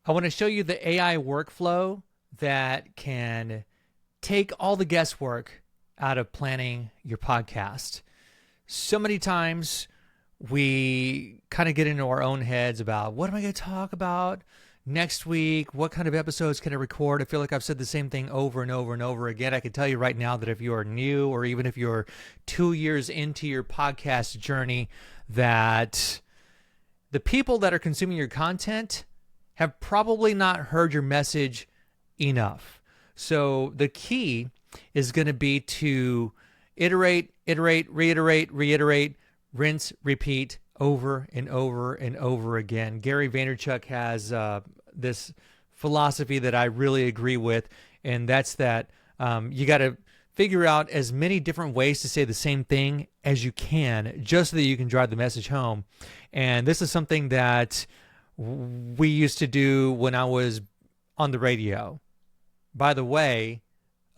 I want to show you the AI workflow that can take all the guesswork out of planning your podcast. So many times we kind of get into our own heads about what am I going to talk about next week? What kind of episodes can I record? I feel like I've said the same thing over and over and over again. I can tell you right now that if you are new, or even if you're 2 years into your podcast journey, that the people that are consuming your content have probably not heard your message enough. So the key is going to be to iterate, reiterate, rinse, repeat over and over and over again. Gary Vaynerchuk has this philosophy that I really agree with, and that's that you got to figure out as many different ways to say the same thing as you can, just so that you can drive the message home. And this is something that we used to do when I was on the radio. By the way,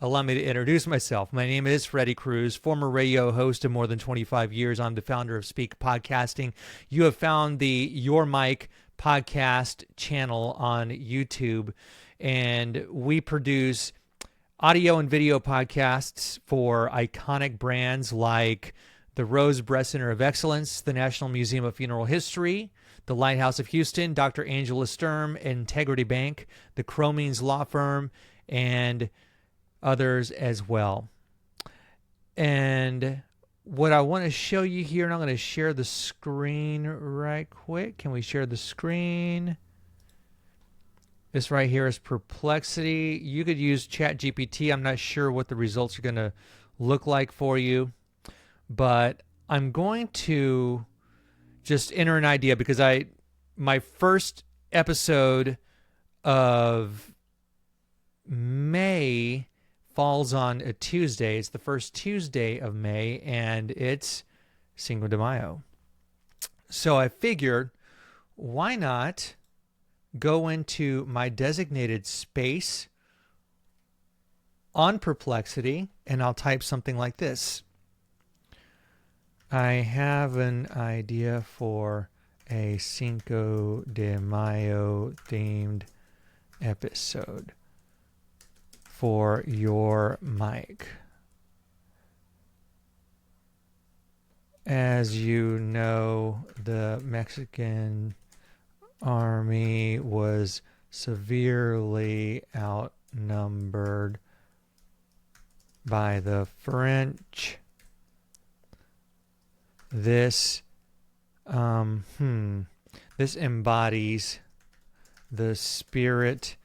allow me to introduce myself. My name is Freddy Cruz, former radio host of more than 25 years. I'm the founder of Speke Podcasting. You have found the Your Mic podcast channel on YouTube, and we produce audio and video podcasts for iconic brands like the Rose Breast Center of Excellence, the National Museum of Funeral History, the Lighthouse of Houston, Dr. Angela Sturm, Integrity Bank, the Cromings Law Firm, and others as well. And what I want to show you here, and I'm going to share the screen right quick. Can we share the screen? This right here is Perplexity. You could use ChatGPT. I'm not sure what the results are going to look like for you, but I'm going to just enter an idea because my first episode of May falls on a Tuesday. It's the first Tuesday of May, and it's Cinco de Mayo. So I figured, why not go into my designated space on Perplexity, and I'll type something like this. I have an idea for a Cinco de Mayo themed episode for your mic. As you know, the Mexican army was severely outnumbered by the French. This embodies the spirit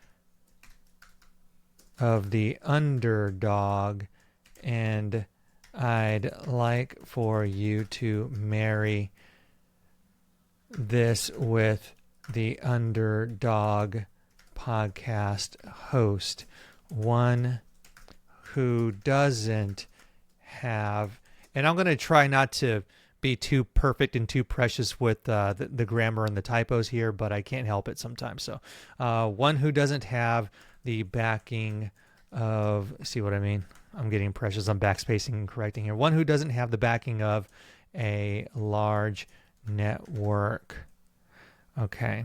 of the underdog, and I'd like for you to marry this with the Underdog podcast host, one who doesn't have, and I'm going to try not to be too perfect and too precious with the grammar and the typos here, but I can't help it sometimes. So one who doesn't have the backing of, see what I mean? I'm getting precious. I'm backspacing and correcting here. One who doesn't have the backing of a large network. Okay.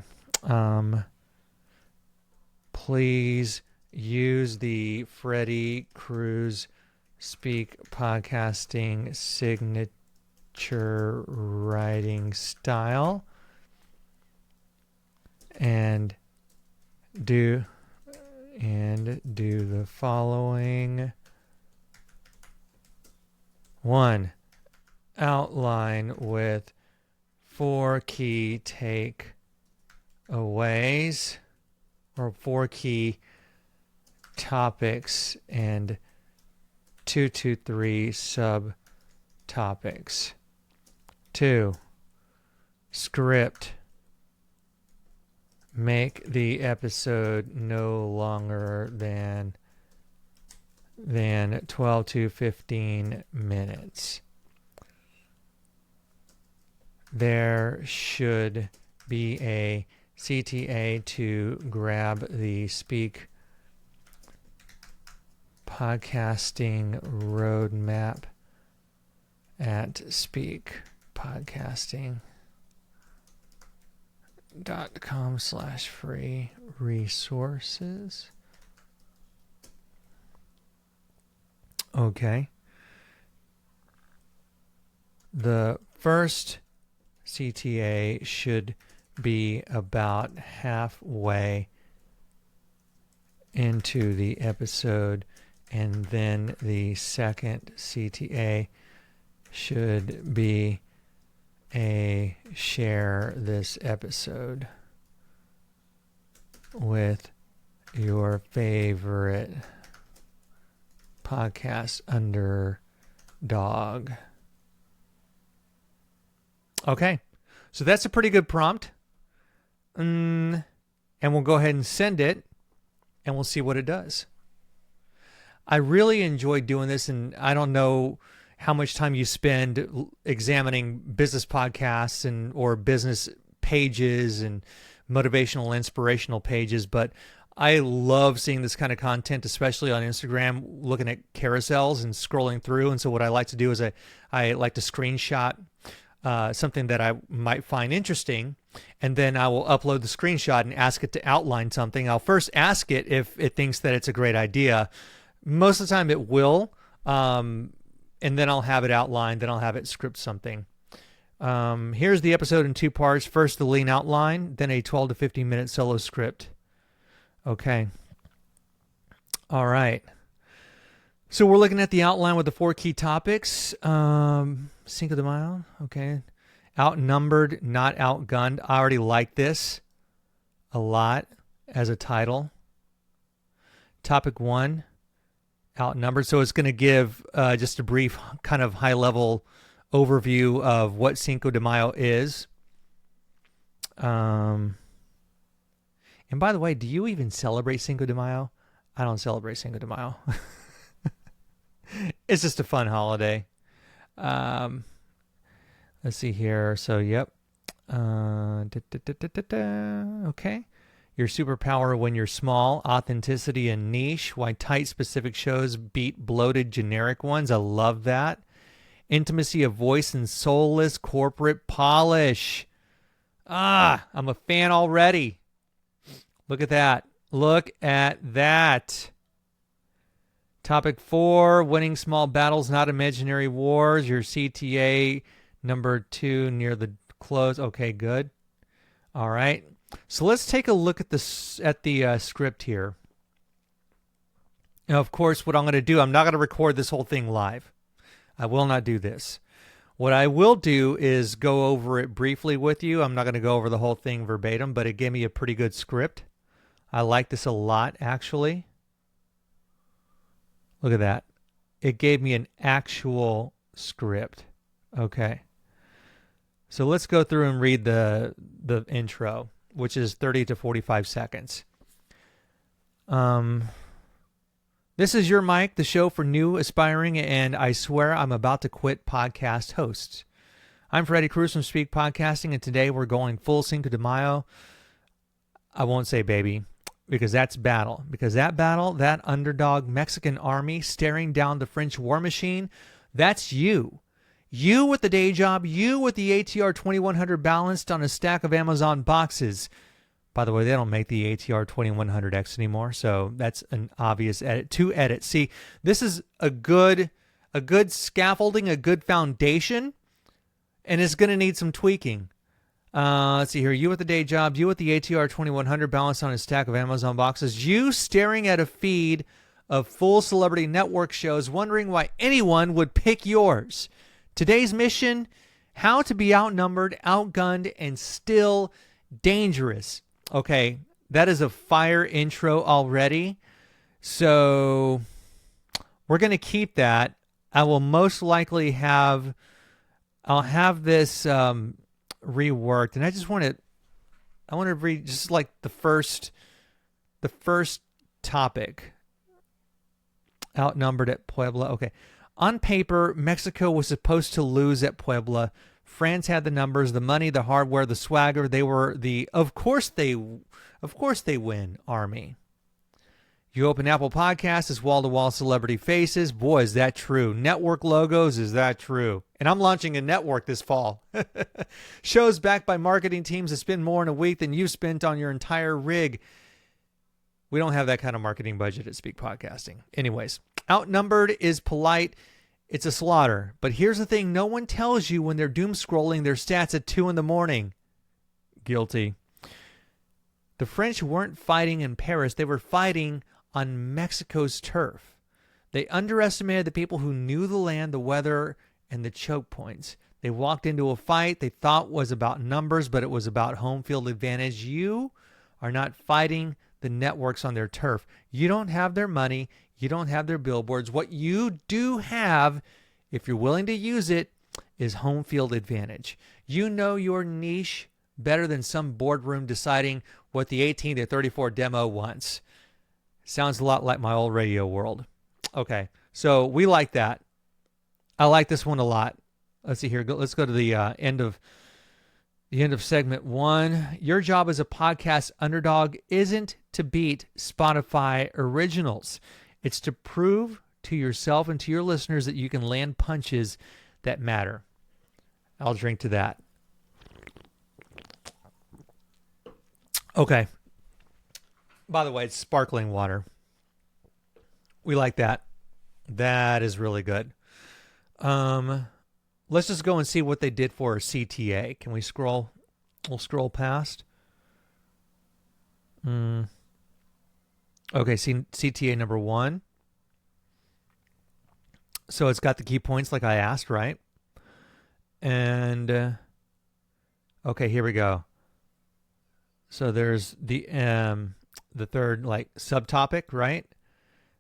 Please use the Freddy Cruz Speke Podcasting signature writing style and do the following. 1. Outline with 4 key takeaways or 4 key topics and 2 to 3 subtopics. 2. Script. Make the episode no longer than 12 to 15 minutes. There should be a CTA to grab the Speke Podcasting roadmap at spekepodcasting.com/free resources. Okay. The first CTA should be about halfway into the episode, and then the second CTA should be a share this episode with your favorite podcast Underdog. Okay, so that's a pretty good prompt. And we'll go ahead and send it, and we'll see what it does. I really enjoy doing this, and I don't know how much time you spend examining business podcasts and or business pages and motivational, inspirational pages, but I love seeing this kind of content, especially on Instagram, looking at carousels and scrolling through. And so what I like to do is I like to screenshot something that I might find interesting, and then I will upload the screenshot and ask it to outline something. I'll first ask it if it thinks that it's a great idea. Most of the time it will, and then I'll have it outlined, then I'll have it script something. Here's the episode in two parts. First, the lean outline, then a 12 to 15 minute solo script. Okay. All right. So we're looking at the outline with the 4 key topics. Cinco de Mayo. Okay. Outnumbered, not outgunned. I already like this a lot as a title. Topic 1, outnumbered. So it's going to give just a brief kind of high-level overview of what Cinco de Mayo is. And by the way, do you even celebrate Cinco de Mayo? I don't celebrate Cinco de Mayo. It's just a fun holiday. Let's see here. So, yep. Okay. Your superpower when you're small, authenticity and niche. Why tight specific shows beat bloated generic ones. I love that. Intimacy of voice and soulless corporate polish. I'm a fan already. Look at that. Look at that. Topic 4, winning small battles, not imaginary wars. Your CTA number 2 near the close. Okay, good. All right. So let's take a look at the script here. Now, of course, what I'm going to do, I'm not going to record this whole thing live. I will not do this. What I will do is go over it briefly with you. I'm not going to go over the whole thing verbatim, but it gave me a pretty good script. I like this a lot, actually. Look at that. It gave me an actual script. Okay. So let's go through and read the intro, which is 30 to 45 seconds. This is Your Mic, the show for new, aspiring, and I swear I'm about to quit podcast hosts. I'm Freddy Cruz from Speke Podcasting, and today we're going full Cinco de Mayo. I won't say baby, because that's battle. Because that battle, that underdog Mexican army staring down the French war machine, that's you. You with the day job, you with the ATR 2100 balanced on a stack of Amazon boxes. By the way, they don't make the ATR 2100X anymore, so that's an obvious edit. 2 edits. See, this is a good scaffolding, a good foundation, and it's going to need some tweaking. Let's see here. You with the day job, you with the ATR 2100 balanced on a stack of Amazon boxes, you staring at a feed of full celebrity network shows, wondering why anyone would pick yours. Today's mission, how to be outnumbered, outgunned, and still dangerous. Okay, that is a fire intro already. So we're going to keep that. I will most likely I'll have this reworked, and I want to read just like the first topic. Outnumbered at Puebla. Okay. On paper, Mexico was supposed to lose at Puebla. France had the numbers, the money, the hardware, the swagger. They were the of course they win army. You open Apple Podcasts, it's wall-to-wall celebrity faces. Boy, is that true. Network logos, is that true? And I'm launching a network this fall. Shows backed by marketing teams that spend more in a week than you've spent on your entire rig. We don't have that kind of marketing budget at Speke Podcasting. Anyways, Outnumbered is polite. It's a slaughter. But here's the thing. No one tells you when they're doom scrolling their stats at 2 a.m. Guilty. The French weren't fighting in Paris. They were fighting on Mexico's turf. They underestimated the people who knew the land, the weather, and the choke points. They walked into a fight they thought was about numbers, but it was about home field advantage. You are not fighting the networks on their turf. You don't have their money. You don't have their billboards. What you do have, if you're willing to use it, is home field advantage. You know your niche better than some boardroom deciding what the 18 to 34 demo wants. Sounds a lot like my old radio world. Okay, so we like that. I like this one a lot. Let's see here. Let's go to the end of segment 1. Your job as a podcast underdog isn't to beat Spotify originals. It's to prove to yourself and to your listeners that you can land punches that matter. I'll drink to that. Okay. By the way, it's sparkling water. We like that. That is really good. Let's just go and see what they did for a CTA. Can we scroll? We'll scroll past. Okay, CTA number 1. So it's got the key points like I asked, right? And okay, here we go. So there's the third like subtopic, right?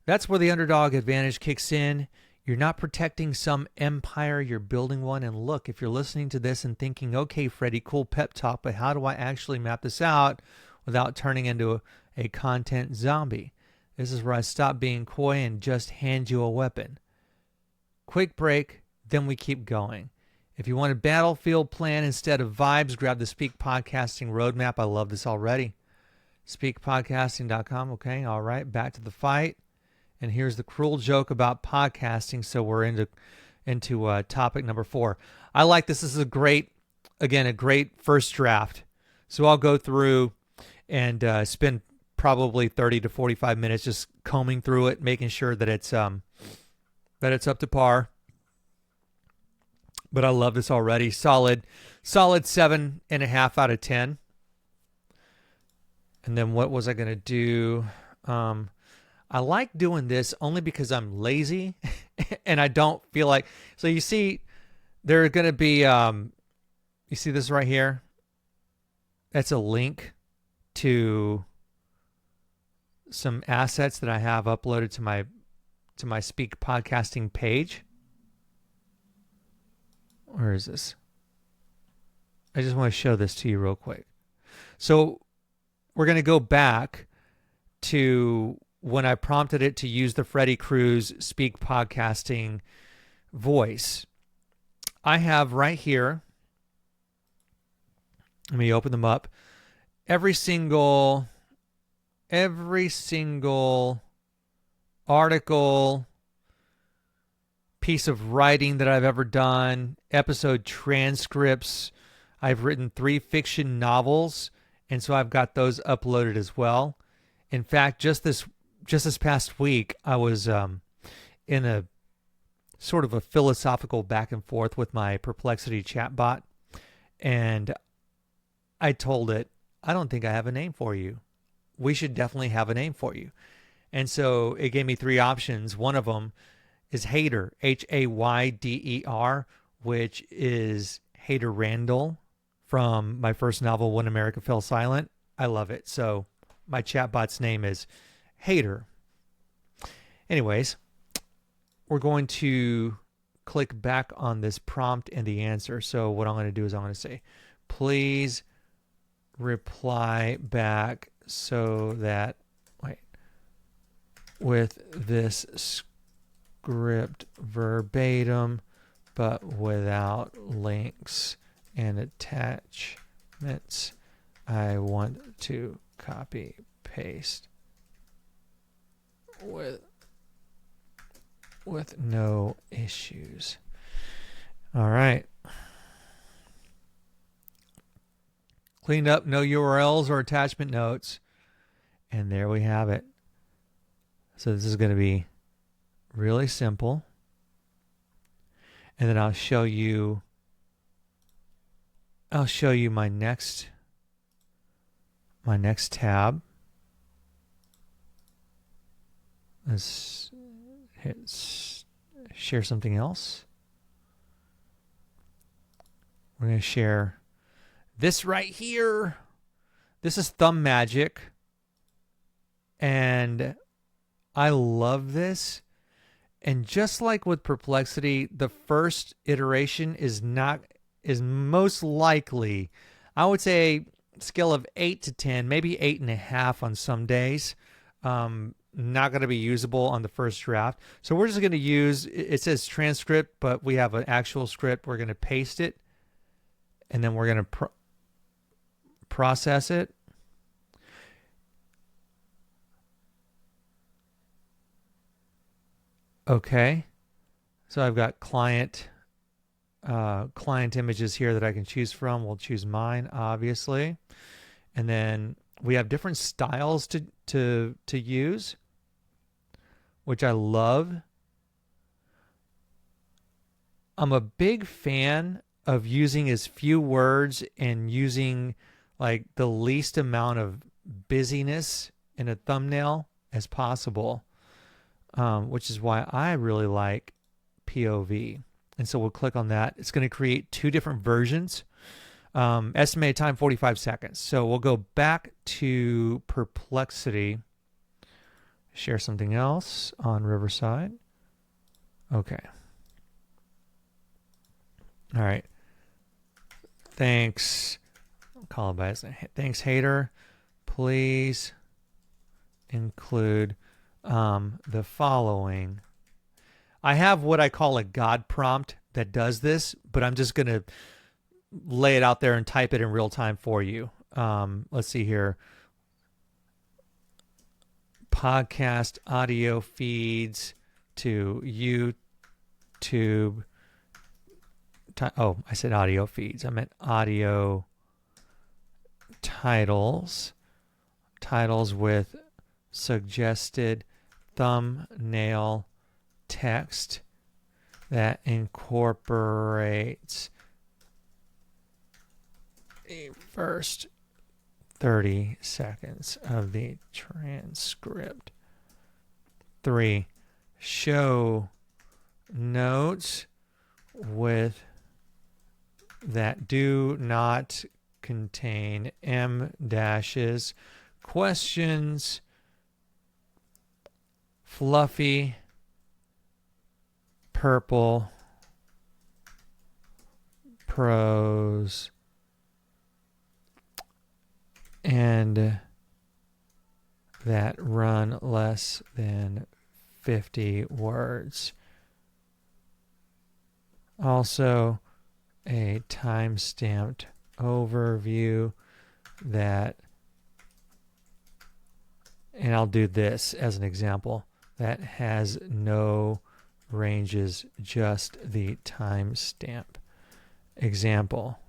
That's where the underdog advantage kicks in. You're not protecting some empire, you're building one. And look, if you're listening to this and thinking, okay, Freddy, cool pep talk, but how do I actually map this out without turning into a content zombie? This is where I stop being coy and just hand you a weapon. Quick break, then we keep going. If you want a battlefield plan instead of vibes, grab the Speke Podcasting Roadmap. I love this already. SpekePodcasting.com. Okay, all right, back to the fight. And here's the cruel joke about podcasting. So we're into topic number 4. I like this. This is a great first draft. So I'll go through and spend probably 30 to 45 minutes just combing through it, making sure that it's up to par. But I love this already. Solid 7.5 out of 10. And then what was I going to do? I like doing this only because I'm lazy and I don't feel like... So you see, there are going to be... you see this right here? That's a link to some assets that I have uploaded to my Speke Podcasting page. Where is this? I just want to show this to you real quick. So we're going to go back to when I prompted it to use the Freddy Cruz Speke Podcasting voice. I have right here, let me open them up, every single article, piece of writing that I've ever done, episode transcripts. I've written 3 fiction novels, and so I've got those uploaded as well. In fact, just this past week, I was in a sort of a philosophical back and forth with my Perplexity chatbot, and I told it, I don't think I have a name for you. We should definitely have a name for you. And so it gave me 3 options. One of them is Hayder, Hayder, which is Hayder Randall from my first novel, When America Fell Silent. I love it. So my chatbot's name is Hayder. Anyways, we're going to click back on this prompt and the answer. So what I'm going to do is I'm going to say, please reply back so that, with this script verbatim, but without links and attachments. I want to copy paste with no issues. All right. Cleaned up, no URLs or attachment notes. And there we have it. So this is going to be really simple. And then I'll show you my next tab. Let's hit share something else. We're going to share this right here. This is Thumbmagic. And I love this. And just like with Perplexity, the first iteration is most likely, I would say, scale of 8 to 10, maybe 8.5 on some days. Not going to be usable on the first draft. So we're just going to use, it says transcript, but we have an actual script. We're going to paste it, and then we're going to process it. Okay. So I've got client images here that I can choose from. We'll choose mine, obviously. And then we have different styles to use, which I love. I'm a big fan of using as few words and using like the least amount of busyness in a thumbnail as possible, which is why I really like POV. And so we'll click on that. It's going to create two different versions. Estimated time 45 seconds. So we'll go back to Perplexity. Share something else on Riverside. Okay. All right. Thanks. I'll call it by his name. Thanks, hater. Please include the following. I have what I call a God prompt that does this, but I'm just going to lay it out there and type it in real time for you. Let's see here. Podcast audio feeds to YouTube. Oh, I said audio feeds. I meant audio titles. Titles with suggested thumbnail text that incorporates the first 30 seconds of the transcript. 3. Show notes with that do not contain M dashes, questions, fluffy, purple, prose, and that run less than 50 words. Also, a time-stamped overview that, and I'll do this as an example, that has no ranges, just the timestamp. Example.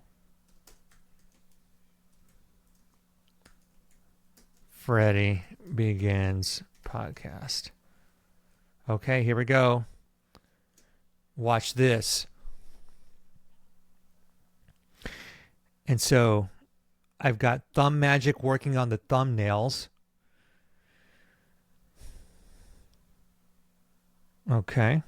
Freddy begins podcast. Okay, here we go. Watch this. And so I've got Thumbmagic working on the thumbnails. Okay.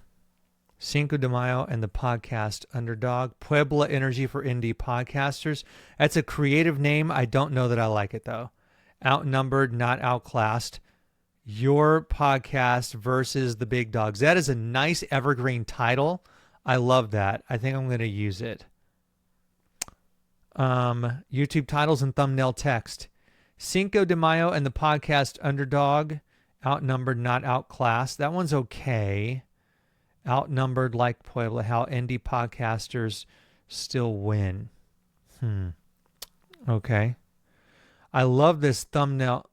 Cinco de Mayo and the podcast Underdog. Puebla Energy for Indie Podcasters. That's a creative name. I don't know that I like it, though. Outnumbered, not outclassed. Your podcast versus the big dogs. That is a nice evergreen title. I love that. I think I'm going to use it. YouTube titles and thumbnail text. Cinco de Mayo and the podcast Underdog. Outnumbered, not outclassed. That one's okay. Outnumbered, like Puebla, how indie podcasters still win. Okay. I love this thumbnail.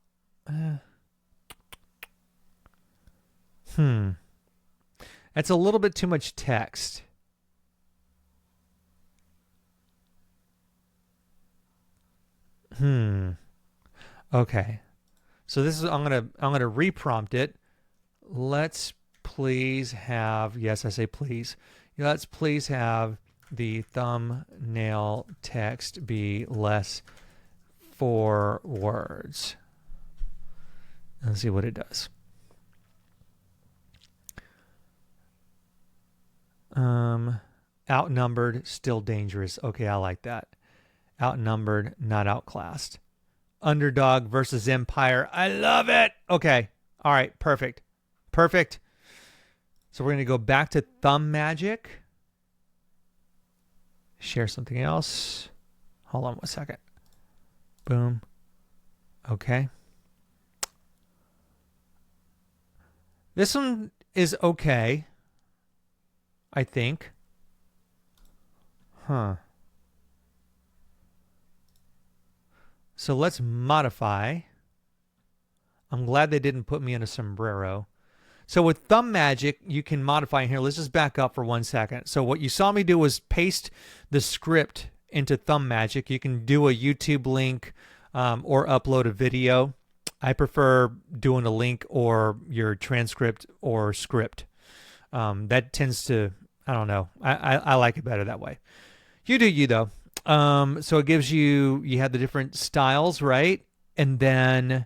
That's a little bit too much text. Okay. So this is I'm gonna reprompt it. Let's please have, yes, I say please. Let's please have the thumbnail text be less 4 words. Let's see what it does. Outnumbered, still dangerous. Okay, I like that. Outnumbered, not outclassed. Underdog versus Empire. I love it. Okay. All right. Perfect. Perfect. So we're going to go back to Thumbmagic. Share something else. Hold on 1 second. Boom. Okay. This one is okay, I think. So let's modify. I'm glad they didn't put me in a sombrero. So with Thumbmagic, you can modify here. Let's just back up for 1 second. So what you saw me do was paste the script into Thumbmagic. You can do a YouTube link or upload a video. I prefer doing a link or your transcript or script. That tends to, I don't know. I like it better that way. You do you though. So it gives you have the different styles, right? And then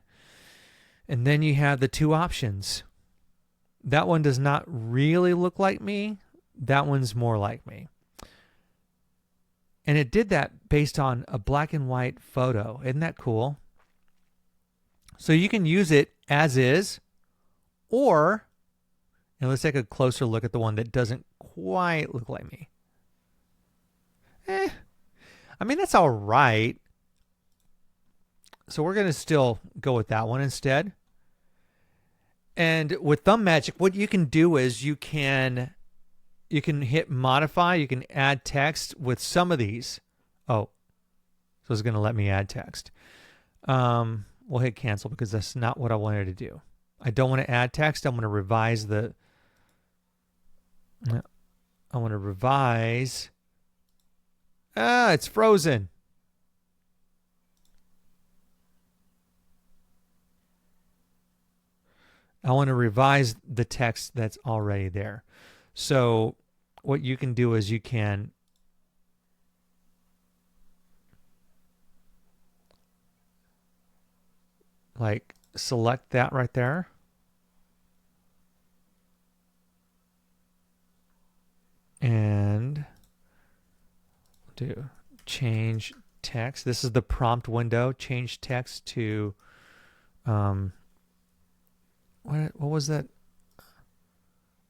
you have the 2 options. That one does not really look like me. That one's more like me. And it did that based on a black and white photo. Isn't that cool? So you can use it as is, or, and let's take a closer look at the one that doesn't quite look like me. I mean, that's all right. So we're going to still go with that one instead. And with Thumbmagic, what you can do is you can hit modify. You can add text with some of these. Oh, so it's going to let me add text. We'll hit cancel because that's not what I wanted to do. I don't want to add text. I want to revise the. I want to revise. It's frozen. I want to revise the text that's already there. So what you can do is you can like select that right there. And do change text. This is the prompt window. Change text to what was that?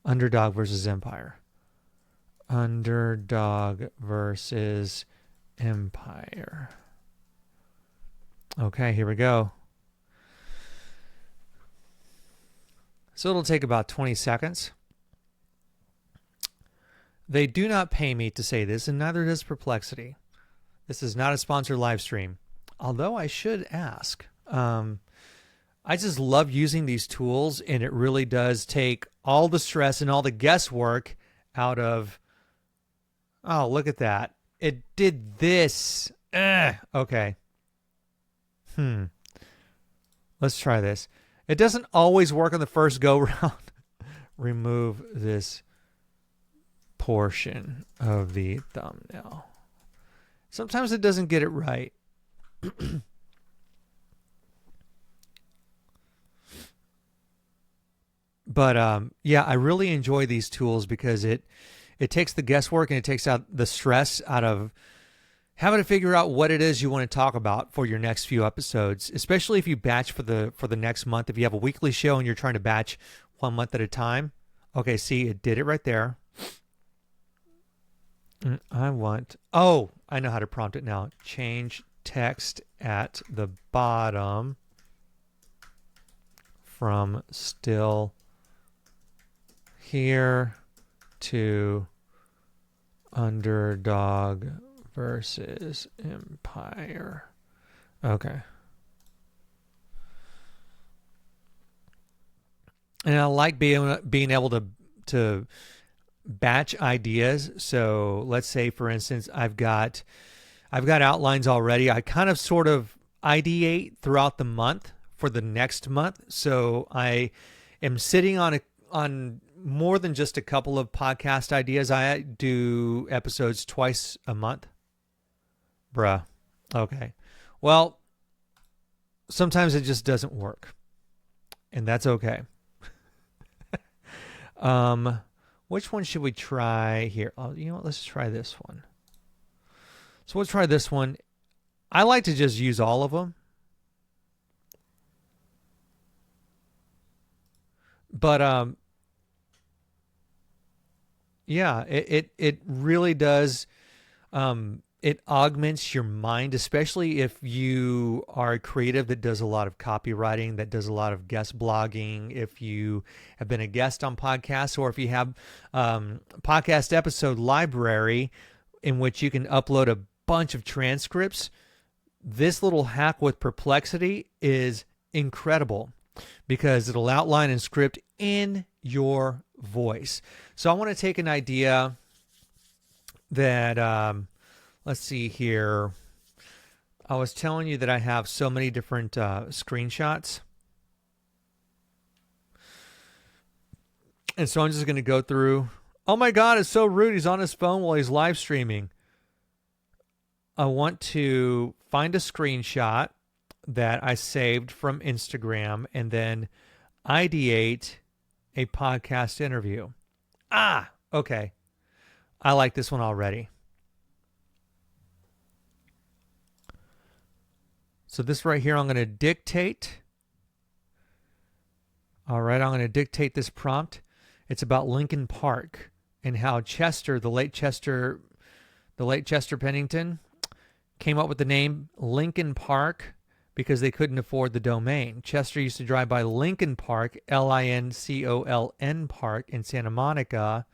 Underdog versus Empire. Underdog versus Empire. Okay, here we go. So it'll take about 20 seconds. They do not pay me to say this, and neither does Perplexity. This is not a sponsored live stream. Although I should ask. I just love using these tools, and it really does take all the stress and all the guesswork out of, oh, look at that. It did this. Okay. Let's try this. It doesn't always work on the first go round. Remove this portion of the thumbnail. Sometimes it doesn't get it right. But yeah, I really enjoy these tools because it takes the guesswork and it takes out the stress out of having to figure out what it is you want to talk about for your next few episodes, especially if you batch for the next month. If you have a weekly show and you're trying to batch 1 month at a time. Okay, see, it did it right there. I know how to prompt it now. Change text at the bottom from still here to Underdog versus Empire. Okay. And I like being able to batch ideas. So let's say, for instance, I've got outlines already. I kind of sort of ideate throughout the month for the next month. So I am sitting on more than just a couple of podcast ideas. I do episodes twice a month. Bruh. Okay. Well, sometimes it just doesn't work. And that's okay. Which one should we try here? Oh, you know what? Let's try this one. So we'll try this one. I like to just use all of them. But yeah, it really does. It augments your mind, especially if you are a creative that does a lot of copywriting, that does a lot of guest blogging. If you have been a guest on podcasts, or if you have podcast episode library in which you can upload a bunch of transcripts, this little hack with Perplexity is incredible because it'll outline and script in your voice. So I want to take an idea that, let's see here. I was telling you that I have so many different screenshots. And so I'm just going to go through. Oh my God, it's so rude. He's on his phone while he's live streaming. I want to find a screenshot that I saved from Instagram and then ideate a podcast interview. Okay. I like this one already. So this right here, I'm going to dictate. All right, I'm going to dictate this prompt. It's about Linkin Park and how Chester, the late Chester Bennington, came up with the name Linkin Park because they couldn't afford the domain. Chester used to drive by Linkin Park, Lincoln Park in Santa Monica.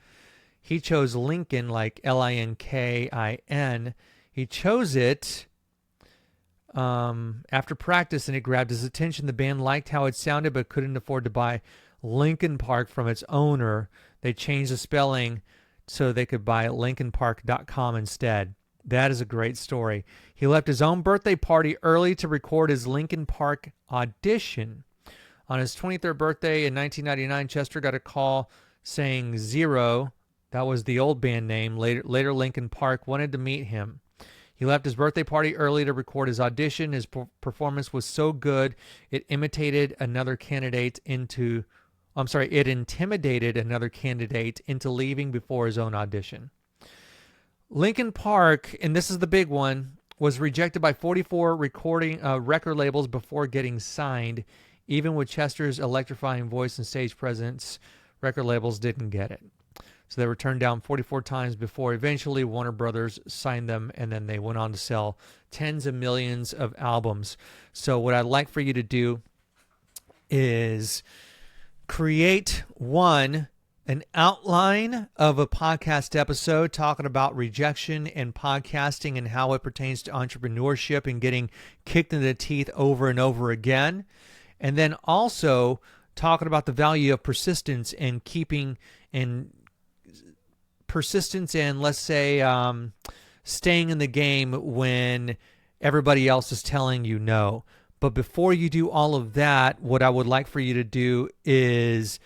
He chose Lincoln like Linkin. He chose it after practice, and it grabbed his attention. The band liked how it sounded but couldn't afford to buy Linkin Park from its owner. They changed the spelling so they could buy linkinpark.com instead. That is a great story. He left his own birthday party early to record his Linkin Park audition. On his 23rd birthday in 1999, Chester got a call saying Zero, that was the old band name, later Linkin Park, wanted to meet him. He left his birthday party early to record his audition. His performance was so good, it intimidated another candidate into leaving before his own audition. Linkin Park, and this is the big one, was rejected by 44 record labels before getting signed. Even with Chester's electrifying voice and stage presence, record labels didn't get it. So they were turned down 44 times before eventually Warner Brothers signed them, and then they went on to sell tens of millions of albums. So what I'd like for you to do is create an outline of a podcast episode talking about rejection and podcasting and how it pertains to entrepreneurship and getting kicked in the teeth over and over again. And then also talking about the value of persistence and let's say staying in the game when everybody else is telling you no. But before you do all of that, what I would like for you to do is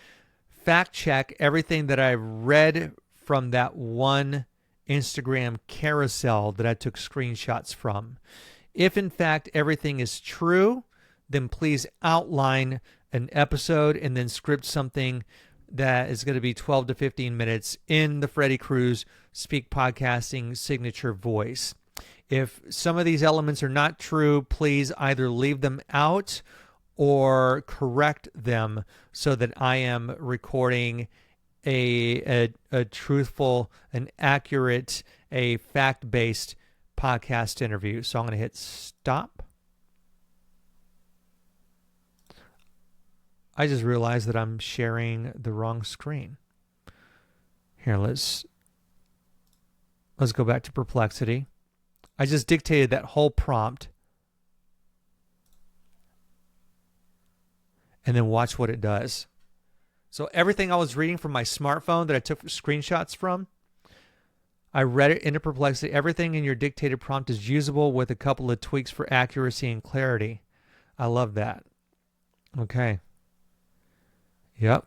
fact check everything that I read from that one Instagram carousel that I took screenshots from. If in fact everything is true, then please outline an episode and then script something that is going to be 12 to 15 minutes in the Freddy Cruz Speke Podcasting signature voice. If some of these elements are not true, please either leave them out or correct them so that I am recording a truthful, an accurate, a fact-based podcast interview. So I'm going to hit stop. I just realized that I'm sharing the wrong screen. Here, let's go back to Perplexity. I just dictated that whole prompt. And then watch what it does. So everything I was reading from my smartphone that I took screenshots from, I read it into Perplexity. Everything in your dictated prompt is usable with a couple of tweaks for accuracy and clarity. I love that. Okay. Yep.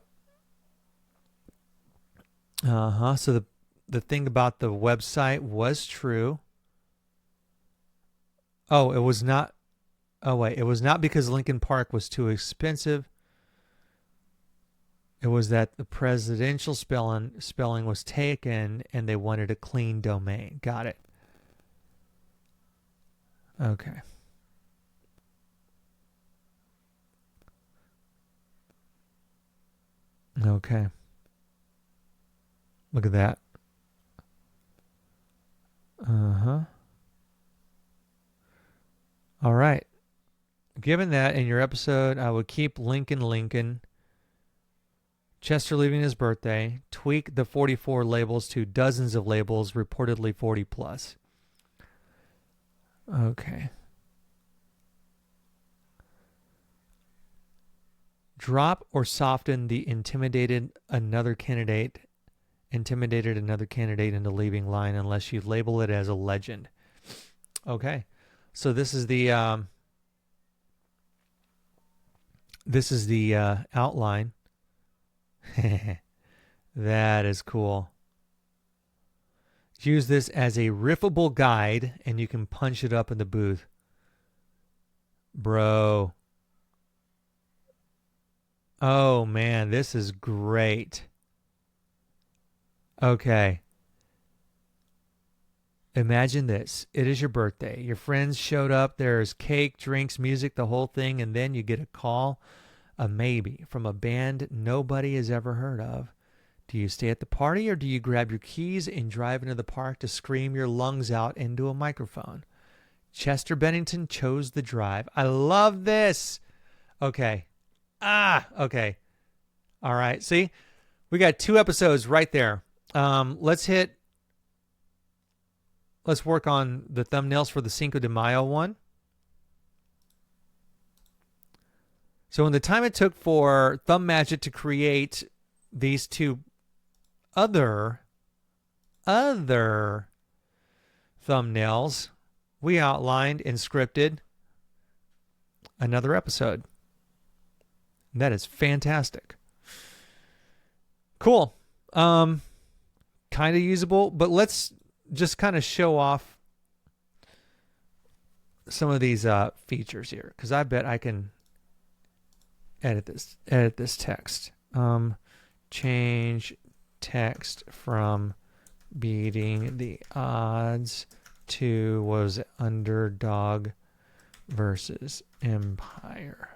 So the thing about the website was true. Oh, it was not. Oh wait, it was not because Linkin Park was too expensive. It was that the presidential spelling was taken and they wanted a clean domain. Got it. Okay. Okay. Look at that. Uh-huh. All right. Given that in your episode, I would keep Lincoln, Chester leaving his birthday, tweak the 44 labels to dozens of labels, reportedly 40 plus. Okay. Drop or soften the intimidated another candidate into leaving line unless you label it as a legend. Okay. So this is the outline. That is cool. Use this as a riffable guide and you can punch it up in the booth. Bro. Oh man, this is great. Okay. Imagine this. It is your birthday. Your friends showed up. There's cake, drinks, music, the whole thing. And then you get a call, a maybe, from a band nobody has ever heard of. Do you stay at the party or do you grab your keys and drive into the park to scream your lungs out into a microphone? Chester Bennington chose the drive. I love this. Okay. Okay. All right. See, we got 2 episodes right there. Let's work on the thumbnails for the Cinco de Mayo one. So in the time it took for Thumbmagic to create these 2 other thumbnails, we outlined and scripted another episode. And that is fantastic. Cool. Kind of usable, but let's just kind of show off some of these features here, because I bet I can edit this text. Change text from beating the odds to was Underdog versus Empire.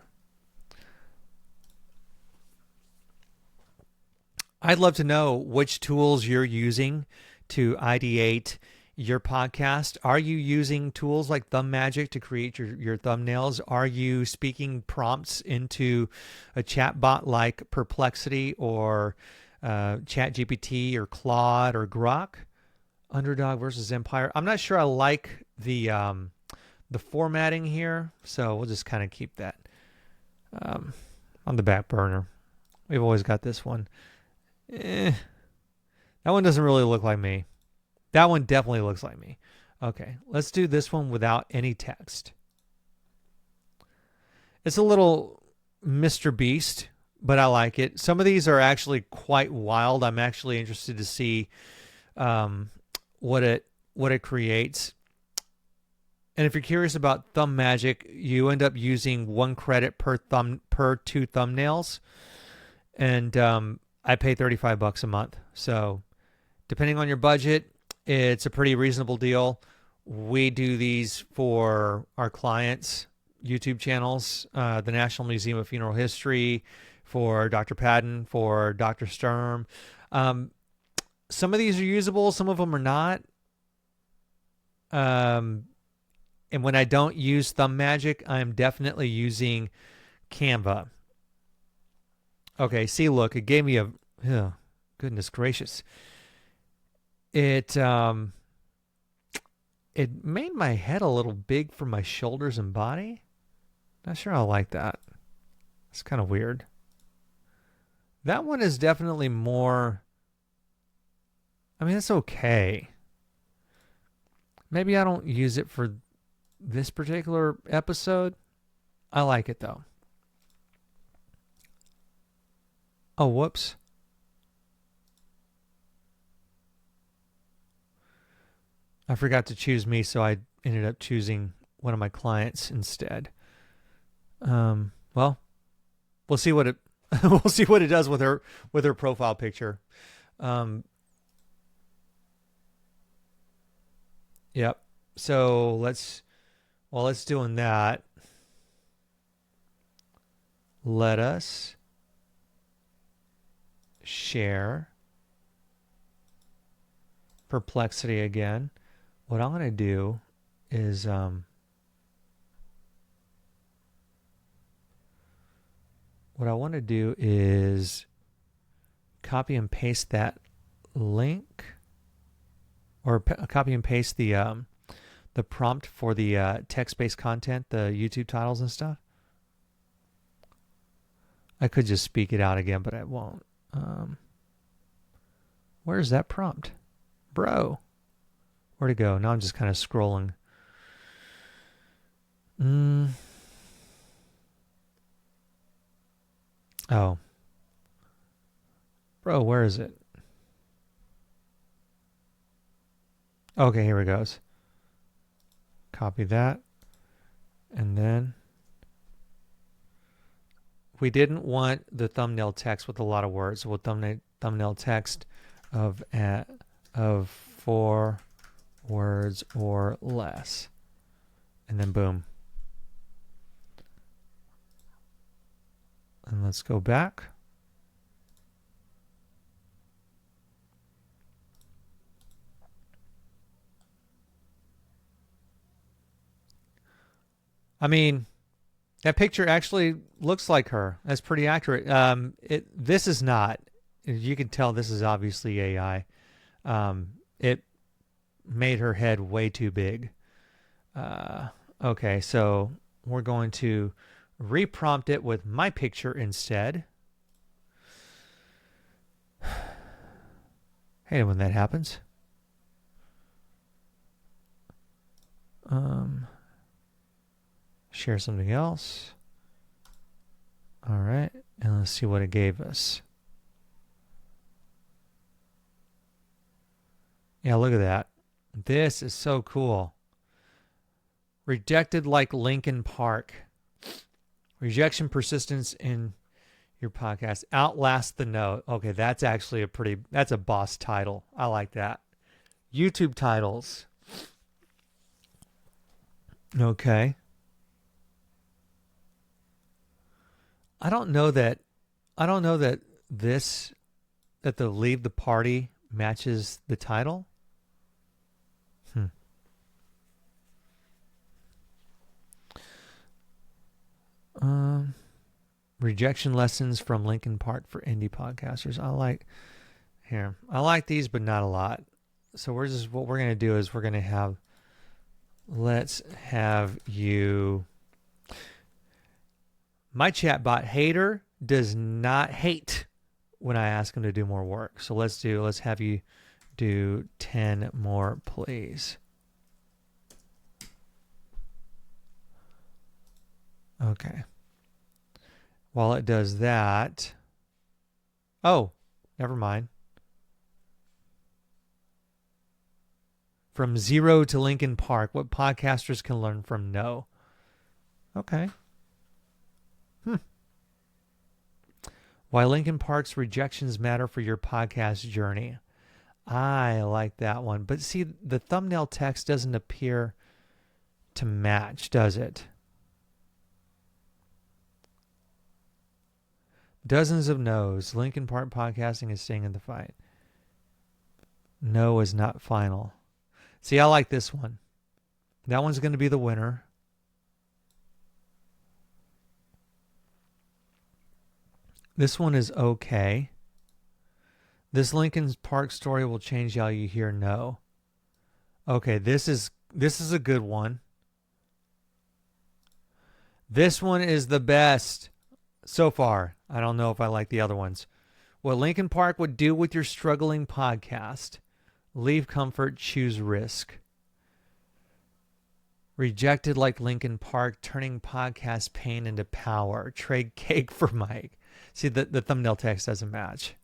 I'd love to know which tools you're using to ideate your podcast. Are you using tools like Thumbmagic to create your thumbnails? Are you speaking prompts into a chatbot like Perplexity or ChatGPT or Claude or Grok? Underdog versus Empire. I'm not sure I like the formatting here, so we'll just kind of keep that on the back burner. We've always got this one. That one doesn't really look like me. That one definitely looks like me. Okay, let's do this one without any text. It's a little Mr. Beast, but I like it. Some of these are actually quite wild. I'm actually interested to see what it creates. And if you're curious about Thumbmagic, you end up using 1 credit per 2 thumbnails. And I pay $35 a month. So depending on your budget, it's a pretty reasonable deal. We do these for our clients' YouTube channels, the National Museum of Funeral History, for Dr. Padden, for Dr. Sturm. Some of these are usable. Some of them are not. And when I don't use Thumbmagic, I'm definitely using Canva. Okay, see, look, it gave me a, goodness gracious. It made my head a little big for my shoulders and body. Not sure I like that. It's kind of weird. That one is definitely more, I mean, it's okay. Maybe I don't use it for this particular episode. I like it though. Oh, whoops. I forgot to choose me, so I ended up choosing one of my clients instead. Well, we'll see what it we'll see what it does with her profile picture. Yep. So while it's doing that, let us share Perplexity again. What I'm going to do is what I want to do is copy and paste that link, or copy and paste the prompt for the text-based content, the YouTube titles and stuff. I could just speak it out again, but I won't. Where's that prompt? Bro. Where'd it go? Now I'm just kind of scrolling. Oh. Bro, where is it? Okay, here it goes. Copy that. And then we didn't want the thumbnail text with a lot of words. So we'll thumbnail text of 4 words or less. And then boom. And let's go back. I mean, that picture actually looks like her. That's pretty accurate. This is not. You can tell this is obviously AI. It made her head way too big. Okay, so we're going to reprompt it with my picture instead. Hate it when that happens. Share something else. All right, and let's see what it gave us. Yeah, look at that. This is so cool. Rejected like Linkin Park. Rejection persistence in your podcast. Outlast the Note. Okay, that's actually that's a boss title. I like that. YouTube titles. Okay. I don't know that the leave the party matches the title. Rejection lessons from Linkin Park for indie podcasters. I like these, but not a lot. So what we're going to do is let's have you. My chatbot hater does not hate when I ask him to do more work. So let's have you do 10 more, please. Okay. While it does that, oh, never mind. From zero to Linkin Park, what podcasters can learn from no. Okay. Why Linkin Park's rejections matter for your podcast journey. I like that one. But see, the thumbnail text doesn't appear to match, does it? Dozens of no's. Linkin Park podcasting is staying in the fight. No is not final. See, I like this one. That one's going to be the winner. This one is okay. This Linkin Park story will change how you hear no. Okay, this is a good one. This one is the best so far. I don't know if I like the other ones. What Linkin Park would do with your struggling podcast. Leave comfort, choose risk. Rejected like Linkin Park, turning podcast pain into power. Trade cake for Mike. See, the thumbnail text doesn't match.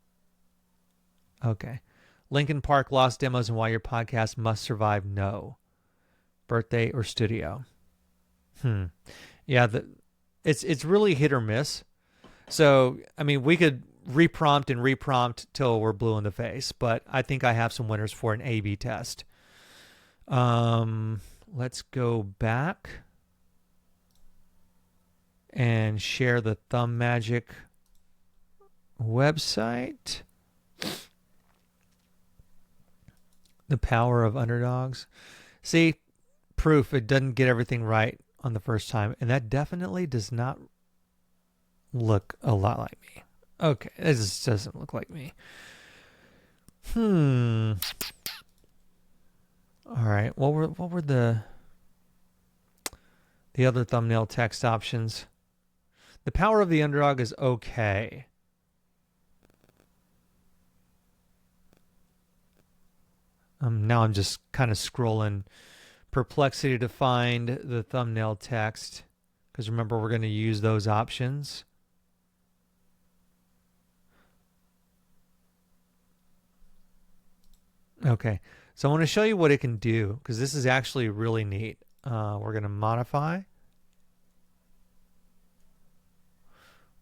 Okay. Linkin Park lost demos and why your podcast must survive. No. Birthday or studio. Yeah, it's really hit or miss. So, I mean, we could reprompt till we're blue in the face, but I think I have some winners for an A/B test. Let's go back and share the Thumbmagic website. The power of underdogs. See, proof it doesn't get everything right on the first time, and that definitely does not look a lot like me. Okay, this just doesn't look like me. All right. What were the other thumbnail text options? The power of the underdog is okay. Now I'm just kind of scrolling Perplexity to find the thumbnail text, because remember, we're going to use those options. Okay, so I want to show you what it can do, because this is actually really neat. We're going to modify.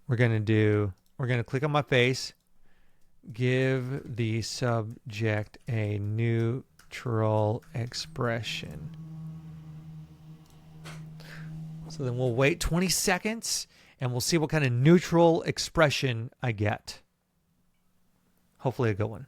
We're going to click on my face, give the subject a neutral expression. So then we'll wait 20 seconds and we'll see what kind of neutral expression I get. Hopefully a good one.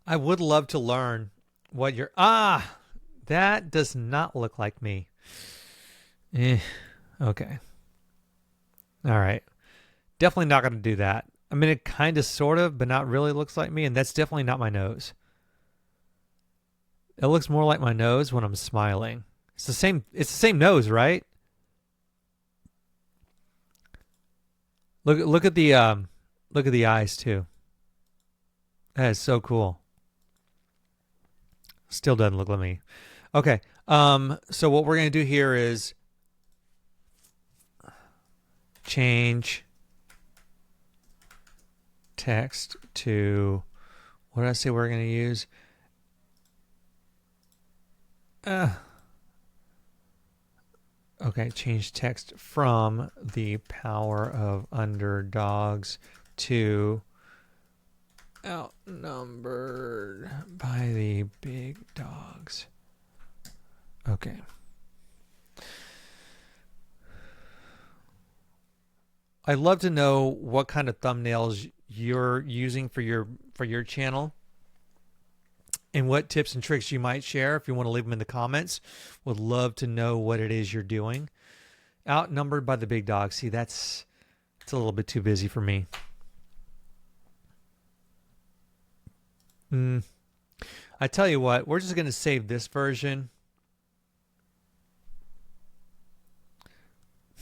I would love to learn what you're... that does not look like me. Okay. All right. Definitely not going to do that. I mean, it kind of, sort of, but not really looks like me, and that's definitely not my nose. It looks more like my nose when I'm smiling. It's the same nose, right? Look at the eyes too. That is so cool. Still doesn't look like me. Okay. So what we're going to do here is change text to, what did I say we're going to use? Okay, change text from the power of underdogs to outnumbered by the big dogs. Okay. I'd love to know what kind of thumbnails you're using for your channel and what tips and tricks you might share. If you want to leave them in the comments, would love to know what it is you're doing. Outnumbered by the big dogs. See, it's a little bit too busy for me. I tell you what, we're just going to save this version.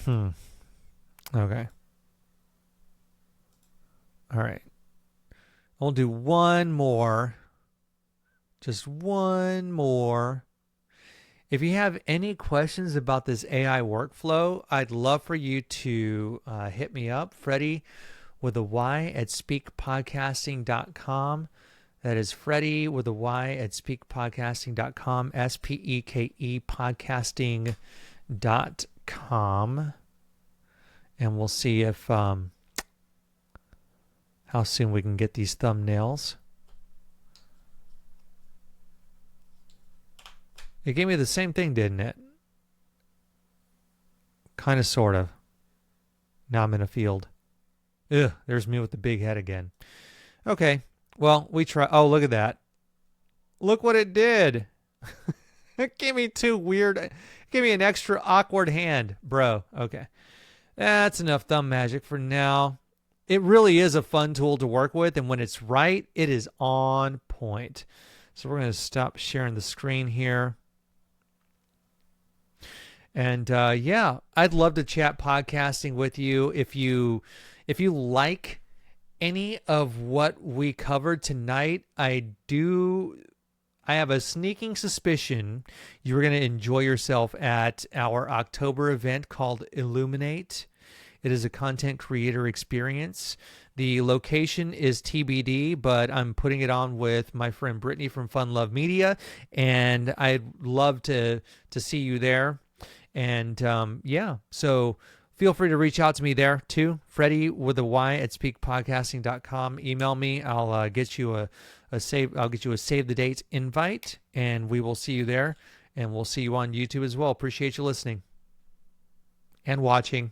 Okay. All right. I'll do one more. Just one more. If you have any questions about this AI workflow, I'd love for you to hit me up, Freddy with a Y at spekepodcasting.com. That is Freddy with a Y at spekepodcasting.com, SPEKE podcasting.com. And we'll see if how soon we can get these thumbnails. It gave me the same thing, didn't it? Kind of, sort of. Now I'm in a field. Ugh, there's me with the big head again. Okay, well, we try. Oh, look at that. Look what it did. It gave me too weird. It gave me an extra awkward hand, bro. Okay. That's enough Thumbmagic for now. It really is a fun tool to work with, and when it's right, it is on point. So we're going to stop sharing the screen here. And yeah, I'd love to chat podcasting with you. If If you like any of what we covered tonight, I have a sneaking suspicion you're going to enjoy yourself at our October event called Illuminate. It is a content creator experience. The location is TBD, but I'm putting it on with my friend Brittany from Fun Love Media, and I'd love to see you there. And so feel free to reach out to me there too. Freddy with a Y at spekepodcasting.com. Email me. I'll get you a save the date invite, and we will see you there. And we'll see you on YouTube as well. Appreciate you listening and watching.